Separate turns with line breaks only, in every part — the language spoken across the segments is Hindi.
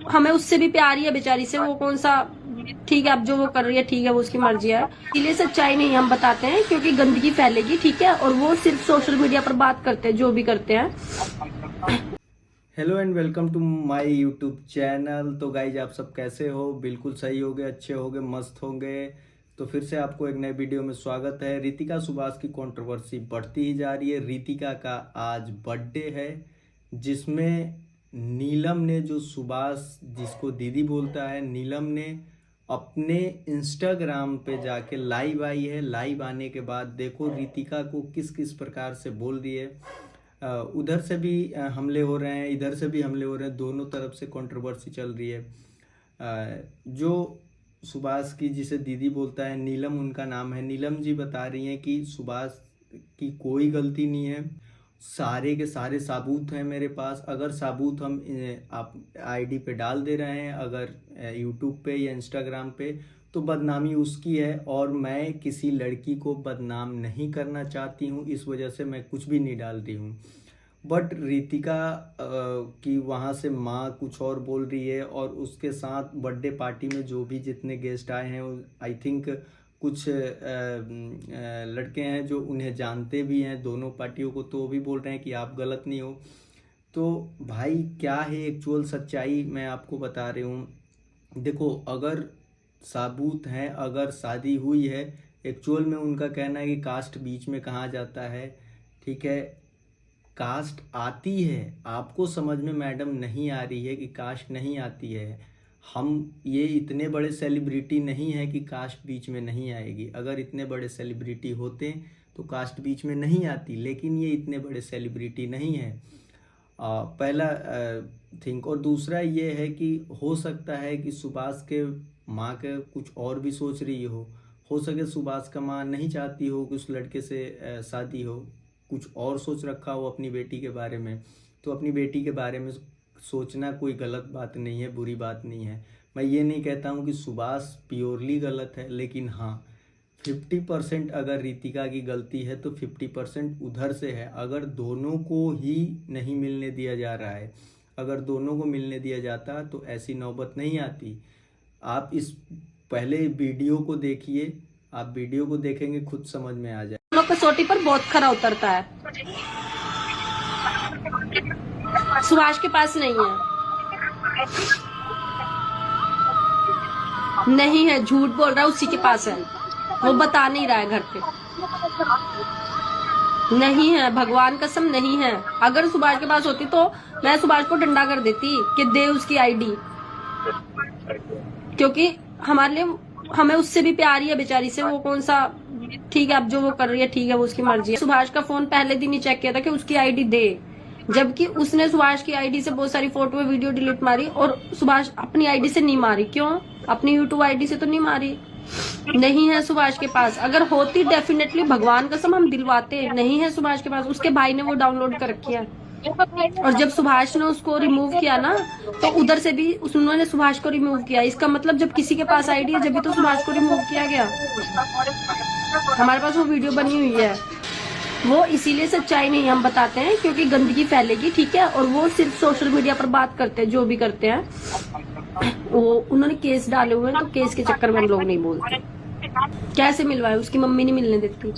हमें उससे भी प्यारी है बेचारी से, वो कौन सा, ठीक है अब जो वो कर रही है ठीक है, वो उसकी मर्जी है। इसलिए सच्चाई नहीं हम बताते हैं क्योंकि गंदगी फैलेगी, ठीक है। और वो सिर्फ सोशल मीडिया पर बात करते हैं जो भी करते हैं।
Hello and welcome to my YouTube channel. तो गाइज आप सब कैसे हो? बिल्कुल सही होगे, अच्छे होगे, मस्त होंगे। तो फिर से आपको एक नए वीडियो में स्वागत है। रितिका सुभाष की कंट्रोवर्सी बढ़ती ही जा रही है। रितिका का आज बर्थडे है जिसमें नीलम ने, जो सुभाष जिसको दीदी बोलता है, नीलम ने अपने इंस्टाग्राम पे जाके लाइव आई है। लाइव आने के बाद देखो रितिका को किस किस प्रकार से बोल रही है। उधर से भी हमले हो रहे हैं, इधर से भी हमले हो रहे हैं, दोनों तरफ से कंट्रोवर्सी चल रही है। जो सुभाष की, जिसे दीदी बोलता है, नीलम उनका नाम है, नीलम जी बता रही हैं कि सुभाष की कोई गलती नहीं है, सारे के सारे सबूत हैं मेरे पास। अगर सबूत हम आप आईडी पे डाल दे रहे हैं, अगर यूट्यूब पे या इंस्टाग्राम पे, तो बदनामी उसकी है और मैं किसी लड़की को बदनाम नहीं करना चाहती हूँ, इस वजह से मैं कुछ भी नहीं डाल रही हूँ। बट रितिका की वहाँ से माँ कुछ और बोल रही है और उसके साथ बर्थडे पार्टी में जो भी जितने गेस्ट आए हैं, आई थिंक कुछ लड़के हैं जो उन्हें जानते भी हैं, दोनों पार्टियों को, तो वो भी बोल रहे हैं कि आप गलत नहीं हो। तो भाई क्या है एक्चुअल सच्चाई, मैं आपको बता रही हूँ। देखो, अगर सबूत हैं, अगर शादी हुई है, एक्चुअल में उनका कहना है कि कास्ट बीच में कहाँ जाता है, ठीक है, कास्ट आती है। आपको समझ में मैडम नहीं आ रही है कि कास्ट नहीं आती है। हम ये इतने बड़े सेलिब्रिटी नहीं है कि कास्ट बीच में नहीं आएगी। अगर इतने बड़े सेलिब्रिटी होते तो कास्ट बीच में नहीं आती, लेकिन ये इतने बड़े सेलिब्रिटी नहीं है। पहला थिंक। और दूसरा ये है कि हो सकता है कि सुभाष के माँ के कुछ और भी सोच रही हो सके सुभाष का माँ नहीं चाहती हो कि उस लड़के से शादी हो, कुछ और सोच रखा हो अपनी बेटी के बारे में। तो अपनी बेटी के बारे में सोचना कोई गलत बात नहीं है, बुरी बात नहीं है। मैं ये नहीं कहता हूँ कि सुभाष प्योरली गलत है, लेकिन हाँ 50% अगर रितिका की गलती है तो 50% उधर से है। अगर दोनों को ही नहीं मिलने दिया जा रहा है, अगर दोनों को मिलने दिया जाता तो ऐसी नौबत नहीं आती। आप इस पहले वीडियो को देखिए, आप वीडियो को देखेंगे खुद समझ में आ जाए।
दोनों कसौटी पर बहुत खरा उतरता है। सुभाष के पास नहीं है, झूठ बोल रहा है, उसी के पास है, वो बता नहीं रहा है घर पे। नहीं है, भगवान कसम नहीं है। अगर सुभाष के पास होती तो मैं सुभाष को डंडा कर देती कि दे उसकी आईडी, क्योंकि हमारे लिए, हमें उससे भी प्यारी है बेचारी से, वो कौन सा, ठीक है अब जो वो कर रही है ठीक है, वो उसकी मर्जी है। सुभाष का फोन पहले दिन ही चेक किया था कि उसकी आईडी दे, जबकि उसने सुभाष की आईडी से बहुत सारी फोटो वीडियो डिलीट मारी और सुभाष अपनी आईडी से नहीं मारी। क्यों? अपनी यूट्यूब आईडी से तो नहीं मारी। नहीं है सुभाष के पास। अगर होती डेफिनेटली, भगवान कसम हम दिलवाते। नहीं है सुभाष के पास, उसके भाई ने वो डाउनलोड कर रखी है। और जब सुभाष ने उसको रिमूव किया ना, तो उधर से भी उन्होंने सुभाष को रिमूव किया। इसका मतलब जब किसी के पास आईडी है, जब भी तो सुभाष को रिमूव किया गया। हमारे पास वो वीडियो बनी हुई है। वो इसीलिए सच्चाई नहीं हम बताते हैं क्योंकि गंदगी फैलेगी, ठीक है। और वो सिर्फ सोशल मीडिया पर बात करते हैं जो भी करते हैं। वो उन्होंने केस डाले हुए हैं, तो केस के चक्कर में हम लोग नहीं बोलते। कैसे मिलवाए? उसकी मम्मी नहीं मिलने देती।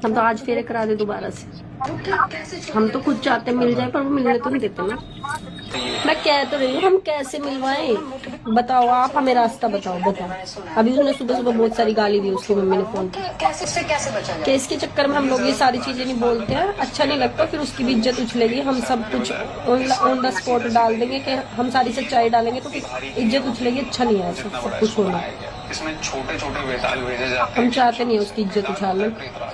हम तो आज फेरे करा दे दोबारा से। हम तो खुद चाहते मिल जाए, पर वो मिलने तो नहीं देते ना। मैं कह तो रही हूँ, हम कैसे मिलवाएं? बताओ आप, हमें रास्ता बताओ। अभी उसने सुबह सुबह बहुत सारी गाली दी उसकी मम्मी ने फोन पर। कैसे बचा? केस के चक्कर में हम लोग ये सारी चीजें नहीं बोलते हैं, अच्छा नहीं लगता, फिर उसकी भी इज्जत उछलेगी। हम सब कुछ ऑन द स्पॉट डाल देंगे कि हम सारी सच्चाई डालेंगे तो फिर इज्जत उछलेगी, अच्छा नहीं है सब कुछ होना।
इसमें छोटे-छोटे बेताल भेजे जाते
हैं। हम चाहते नहीं है उसकी इज्जत उछालना,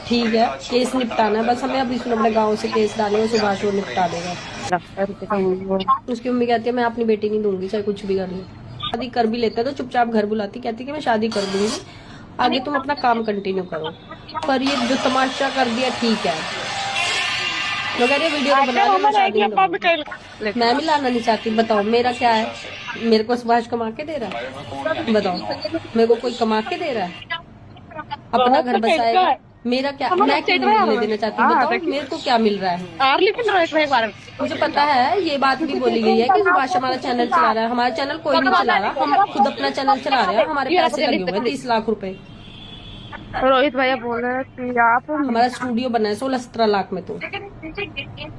ठीक है। केस निपटाना है बस हमें। अभी उसने अपने गाँव से केस डाले, सुभाष वो निपटा देगा। उसकी मम्मी कहती है मैं अपनी बेटी नहीं दूंगी, चाहे कुछ भी कर ले। शादी कर भी लेता तो चुपचाप घर बुलाती, कहती कि मैं शादी कर दूंगी, आगे तुम अपना काम कंटिन्यू करो। पर ये जो तमाशा कर दिया, ठीक है, मगर ये वीडियो बना मैं शादी मैं भी लाना नहीं चाहती। बताओ मेरा क्या है? मेरे को सुभाष कमा के दे रहा है? बताओ मेरे को कोई कमा के दे रहा है? अपना घर बसाएगा, मेरा क्या, मैं क्यों नहीं मिलने देना चाहती बताओ, मेरे को क्या मिल रहा है? मुझे पता है, ये बात भी बोली गई है कि सुभाष हमारा चैनल चला रहा है। हमारा चैनल कोई नहीं चला रहा, हम खुद अपना चैनल चला रहे हैं। हमारे पैसे लगे हुए हैं 30 लाख रुपए।
रोहित भैया बोल रहे हैं कि आप
हमारा स्टूडियो बना है 16-17 लाख में तो।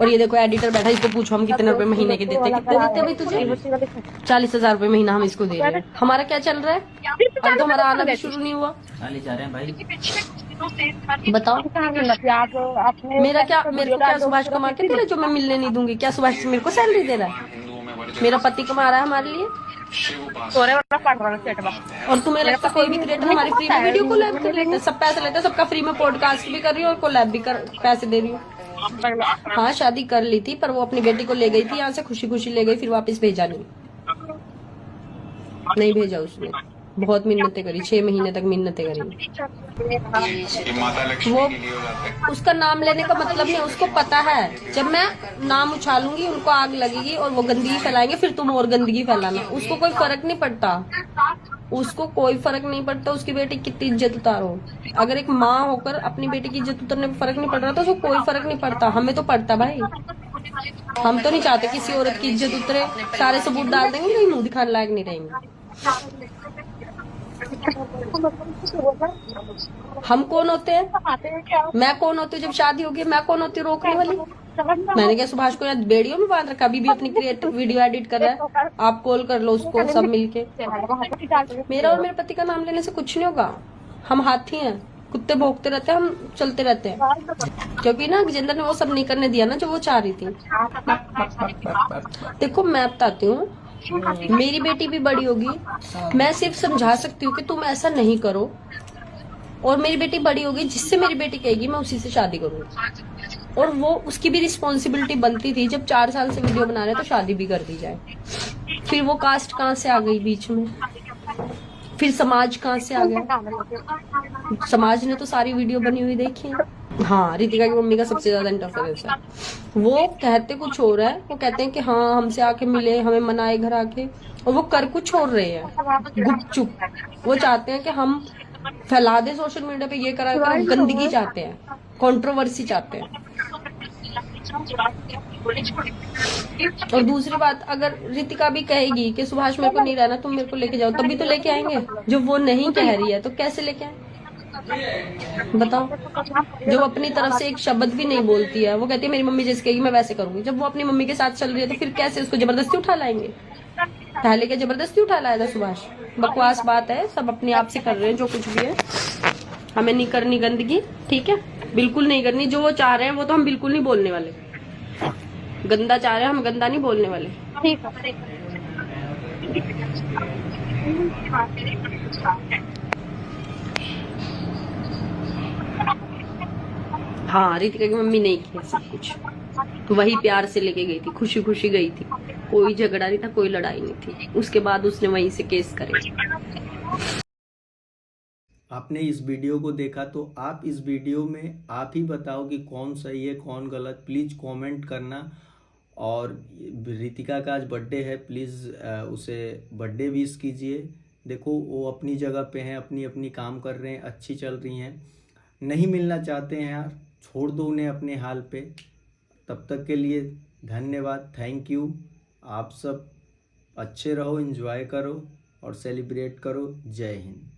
और ये देखो एडिटर बैठा, इसको पूछो हम कितने रुपए महीने के देते हैं। कितने देते हैं भाई तुझे? 40,000 रुपए महीना हम इसको दे रहे हैं। हमारा क्या चल रहा है? अब तो हमारा आना भी शुरू नहीं हुआ।
जा रहे हैं भाई।
बताओ
आप आपने
मेरा क्या, मेरे को क्या सुभाष कमा के दे रहा है जो मैं मिलने नहीं दूंगी? क्या सुभाष मेरे को सैलरी दे रहा है?
हिंदुओं में बड़े
मेरा पति कमा रहा है हमारे लिए।
शिव उपासक
सोरे वाला पार्ट वाला सेट बा
और तुम्हें लगता है कोई भी क्रिएटर हमारी फ्री में वीडियो कोलैब कर लेते हैं? सब पैसे लेते हैं, सबका फ्री में पॉडकास्ट भी कर रही हूँ और कोलैब भी कर पैसे दे रही हूँ। हाँ शादी कर ली थी, पर वो अपनी बेटी को ले गई थी यहाँ से, खुशी खुशी ले गई, फिर वापस भेजा नहीं भेजा उसने। बहुत मिन्नतें करी, 6 महीने तक मिन्नतें करी।
ये माता लक्ष्मी
वो
के लिए हो जाते हैं।
उसका नाम लेने का मतलब नहीं, उसको पता है जब मैं नाम उछालूंगी उनको आग लगेगी और वो गंदगी फैलाएंगे, फिर तुम और गंदगी फैलाना। उसको कोई फर्क नहीं पड़ता, उसको कोई फर्क नहीं पड़ता उसकी बेटी कितनी इज्जत उतारो। अगर एक माँ होकर अपनी बेटी की इज्जत उतारने में फर्क नहीं पड़ रहा तो उसको कोई फर्क नहीं पड़ता। हमें तो पड़ता भाई। हम तो नहीं चाहते किसी औरत की इज्जत उतरे। सारे सबूत डाल देंगे, कहीं मुंह दिखाने लायक नहीं रहेंगे। हम कौन होते हैं? मैं कौन होती हूँ? जब शादी होगी मैं कौन होती हूँ रोकने वाली? मैंने क्या सुभाष को यहाँ बेड़ियों में बांध रखा? अभी भी अपनी क्रिएटिव वीडियो एडिट कर रहा है। आप कॉल कर लो उसको, सब मिलके। मेरा और मेरे पति का नाम लेने से कुछ नहीं होगा। हम हाथी हैं, कुत्ते भौंकते रहते हैं, हम चलते रहते हैं। क्योंकि ना गजेंद्र ने वो सब नहीं करने दिया ना जो वो चाह रही थी। देखो मैं बताती हूँ, मेरी बेटी भी बड़ी होगी, मैं सिर्फ समझा सकती हूँ कि तुम ऐसा नहीं करो। और मेरी बेटी बड़ी होगी, जिससे मेरी बेटी कहेगी मैं उसी से शादी करूंगी। और वो उसकी भी रिस्पॉन्सिबिलिटी बनती थी, जब 4 साल से वीडियो बना रहे तो शादी भी कर दी जाए। फिर वो कास्ट कहाँ से आ गई बीच में? फिर समाज कहाँ से आ गया? समाज ने तो सारी वीडियो बनी हुई देखी है। हाँ, रितिका की मम्मी का सबसे ज्यादा इंटरफेरेंस है। वो कहते कुछ और है, वो कहते हैं कि हाँ हमसे आके मिले, हमें मनाए घर आके, और वो कर कुछ छोड़ रहे हैं गुपचुप। वो चाहते हैं कि हम फैला दे सोशल मीडिया पे, ये करा कर, गंदगी चाहते हैं, कंट्रोवर्सी चाहते हैं। और दूसरी बात, अगर रितिका भी कहेगी कि सुभाष मेरे को नहीं रहना, तुम मेरे को लेके जाओ, तभी तो लेके आएंगे। जब वो नहीं कह रही है तो कैसे लेके आए बताओ? जो अपनी तरफ से एक शब्द भी नहीं बोलती है, वो कहती है मेरी मम्मी जैसे कहेगी मैं वैसे करूंगी। जब वो अपनी मम्मी के साथ चल रही है तो फिर कैसे उसको जबरदस्ती उठा लाएंगे? पहले क्या जबरदस्ती उठा लाया था सुभाष? बकवास बात है, सब अपने आप से कर रहे हैं जो कुछ भी है। हमें नहीं करनी गंदगी, ठीक है? बिल्कुल नहीं करनी। जो वो चाह रहे हैं वो तो हम बिल्कुल नहीं बोलने वाले। गंदा चाह रहे हैं, हम गंदा नहीं बोलने वाले।
ठीक है।
हाँ, रितिका की मम्मी नहीं किया सब कुछ, वही प्यार से लेके गई थी, खुशी खुशी गई थी। कोई झगड़ा नहीं था, कोई लड़ाई नहीं थी। उसके बाद उसने वहीं से केस करे।
आपने इस वीडियो को देखा तो आप इस वीडियो में आप ही बताओ कि कौन सही है कौन गलत। प्लीज़ कमेंट करना। और रितिका का आज बर्थडे है, प्लीज़ उसे बर्थडे विश कीजिए। देखो वो अपनी जगह पे हैं, अपनी अपनी काम कर रहे हैं, अच्छी चल रही हैं। नहीं मिलना चाहते हैं यार, छोड़ दो उन्हें अपने हाल पे। तब तक के लिए धन्यवाद, थैंक यू। आप सब अच्छे रहो, एंजॉय करो और सेलिब्रेट करो। जय हिंद।